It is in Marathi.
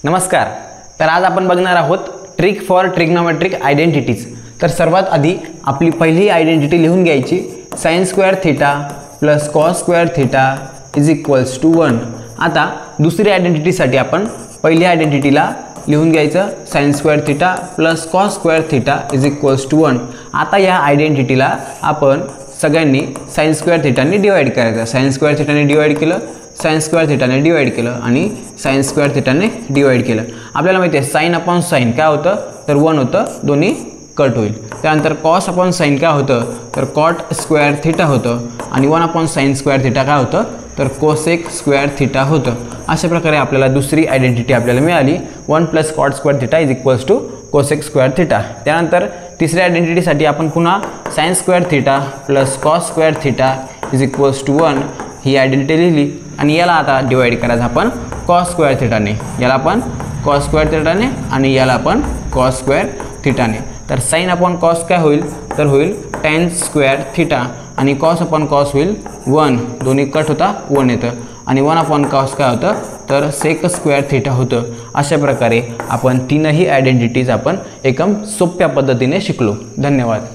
नमस्कार। तर आज आपण बघणार आहोत ट्रिक फॉर ट्रिग्नोमेट्रिक आयडेंटिटीज। तर सर्वात आधी आपली पहिली आयडेंटिटी लिहून घ्यायची, sin square theta plus cos square theta is equals to 1। आता दुसरी आयडेंटिटीसाठी आपण पहिली आयडेंटिटीला लिहून घ्यायचं sin square theta plus cos square theta is equals to 1। आता या आयडेंटिटीला आपण सगळ्यांनी sin स्क्वेअर थीटाने डिवाइड करायचं। sin स्क्वेअर थीटाने डिवाइड केलं, sin स्क्वेअर थीटाने डिवाइड केलं आणि sin स्क्वेअर थीटाने डिवाइड केलं। आपल्याला माहिती आहे sin अपॉन sin काय होतं, तर 1 होतं, दोन्ही कट होईल। त्यानंतर cos अपॉन sin काय होतं, तर cot स्क्वेअर थीटा होतं आणि 1 अपॉन sin स्क्वेअर थीटा काय होतं, तर cosec स्क्वेअर थीटा होतं। अशा प्रकारे आपल्याला दुसरी आयडेंटिटी आपल्याला मिळाली 1 plus cot square theta is equals to cosec square theta. त्यानंतर तिसऱ्या आयडेंटिटीसाठी आपण पुन्हा sin square theta plus cos square theta is equals to 1 ही आयडेंटिटी लिहिली आणि याला आता डिवाइड करायचं आपण cos स्क्वेअर थीटाने। याला आपण cos स्क्वेअर थीटाने आणि याला आपण cos स्क्वेअर थीटाने। तर sin अपॉन cos काय होईल, तर होईल tan स्क्वेअर थीटा आणि cos अपॉन cos होईल 1, दोन्ही कट होता 1 येतं आणि 1 अपॉन cos काय होतं, तर sec स्क्वेअर थीटा होतं। अशा प्रकारे आपण तीनही आयडेंटिटीज आपण एकदम सोप्या पद्धतीने शिकलो। धन्यवाद।